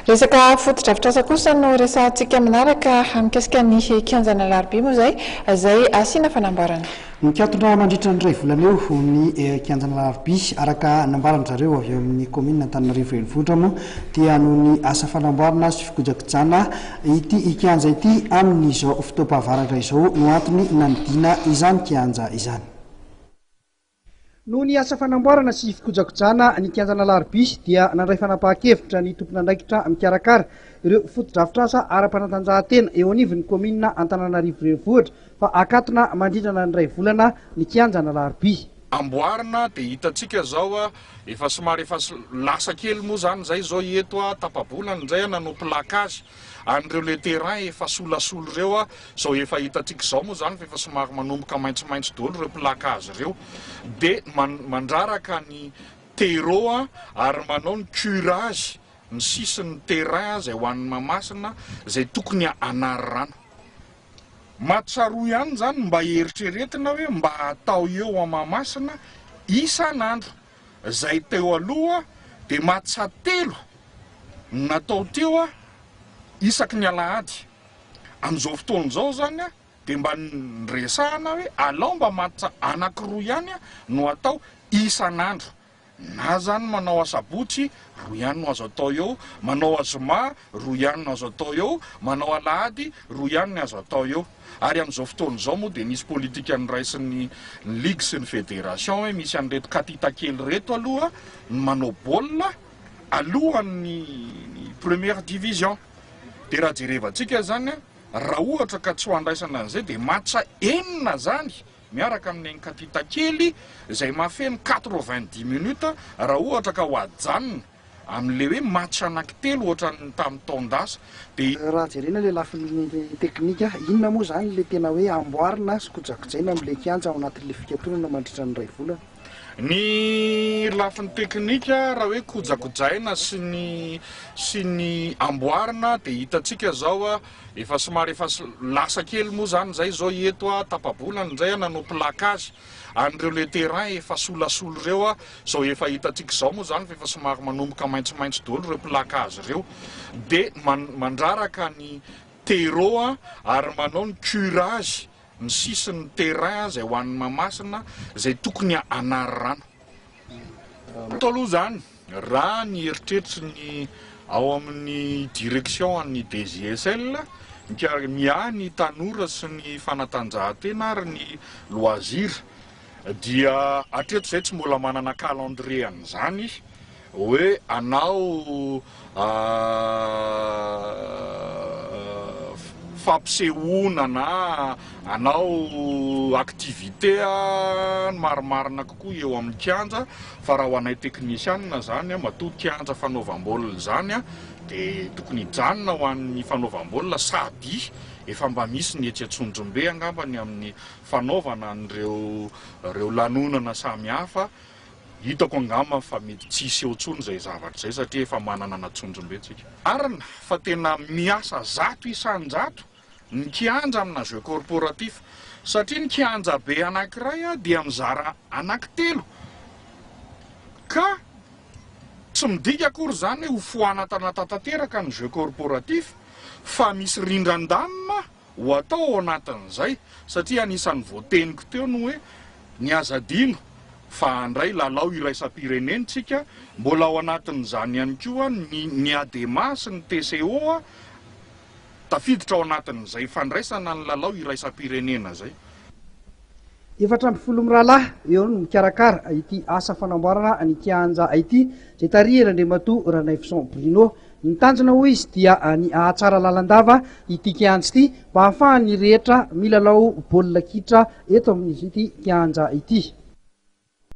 Resaka foto-drafitrasa kosa no resantsika manaraka mikasika ny kianjana Alarobia moa izay asiana fanamboarana. Nikatona mandritra ny iray volana eo ny kianjana Alarobia araka nambarany zareo avy amin'ny commune Antananarivo renivohitra moa dia noho ny asa fanamboarana sy fikojakojana ity kianja ity amin'izao fotoam-pahavaratra izao no antony nanidina izany kianja izany. Noho ny asa fanamboarana sy fikojakojana ny kianjana Alarobia dia nandray fanapahan-kevitra ny tompon'andraikitra mikarakara ireo foto-drafitrasa ara-panatanjahantena eo anivon'ny commune Antananarivo renivohitra fa akatona mandritrana ny iray volana ny kianjana Alarobia. Amboarina dia hitantsika zao efa somary efa lasa kely moa zany zay zao eto tapabolana zay nanao plakage an'ireo le terrain efa solasolo ireo zao efa hitantsika zao moa zany fa efa somary manomboka maitsomaitso daholo ireo plakage ireo dia mandraraka ny terreau ary manao ny curage ny sisin'ny terrain zay ho an'ny Mahamasina zay tokony anararana. Mahatsiaro ihany zany mba eritreretina hoe mba atao eo Mahamasina isan'andro zay teo aloha dia mahatsatelo natao teo isaky ny alahady. Amin'izao fotoana izao zany dia mba niresahana hoe alao mba matsa anankiroa ihany no atao isan'andro. Na zany manao asabotsy roa ihany no azo atao eo, manao azoma roa ihany no azo atao eo, manao alahady roa ihany no azo atao eo. Ary amin'izao fotoana izao moa dia nisy politika niraisin'ny ligue sy ny fédération hoe misy an'ireto katita kely reto aloha manao baolina alohan'ny première division. Dia raha jerevantsika zany raha ohatra ka tsy ho andraisana an'izay dia matsa enina zany miaraka amin'ny katita kely izay mahafeno 90 minutes raha ohatra ka ho ajanona amin'le hoe match anankitelo ohatran'ny tamin'ny taondasa. Dia raha jerena le lafin'ny teknika inona moa zany le tena hoe amboarina sy kojakojaina amin'le kianja ao anatin'le fikatoronana mandritra ny iray volana? Ny lafin'ny teknika raha hoe kojakojaina sy ny amboarina dia hitantsika zao efa somary efa lasa kely moa zany zay zao eto tapabolana zay nanao plakage an'ireo le terrain efa solasolo ireo zao efa hitantsika zao moa zany fa efa somary manomboka maitsomaitso daholo ireo plakage ireo dia mandraraka ny terreau ary manao ny curage ny sisin'ny terrain zay ho an'ny Mahamasina zay tokony anararana. Atao aloha zany raha ny eritreritry ao amin'ny direction an'ny DGSL ny tanora sy ny fanatanjahantena ary ny loisir dia hatreto izay tsy mbola manana calendrier an'izany hoe anao fampisehoana na anao activité marimarina kokoa eo amin'ny kianja fa raha ho anay teknisianina zany matoa kianja fanaovam-baolina zany dia tokony hijanona ho an'ny fanaovam-baolina sady efa mba misy ny etsy Antsondrombe angambany amin'ny fanaovana an'ireo lanonana samihafa. Hitako angamba fa mety tsisy eo tsony zay zavatra zay satria efa manana n'Antsondrombe tsika. Arina fa tena miasa zato isan-jato ny kianja amina jeu corporatif satria ny kianja be anankiray dia mizara anankitelo ka tsy midika akory zany ho foana tanatatanteraka ny jeu corporatif fa misy rindran-danina ho atao ao anatin'izay satria anisan'ny voateniko teo no hoe ny azadino fa andray lalao iraisam-pirenentsika mbola ao anatin'izany ihany koa ny ADEMA sy ny TCO tafiditra ao anatin'izay fandraisana ny lalao iraisam-pirenena zay. 700 mirahalahy eo no mikarakara ity asa fanamboarana ny kianja ity zay tarihina Andriamatoa Ranaivoson Bruno. Ny tanjona hoy izy dia ny ahatsara lalandava ity kianja ity mba hahafahan'ny rehetra milalao baolina kitra eto amin'izy ity kianja ity.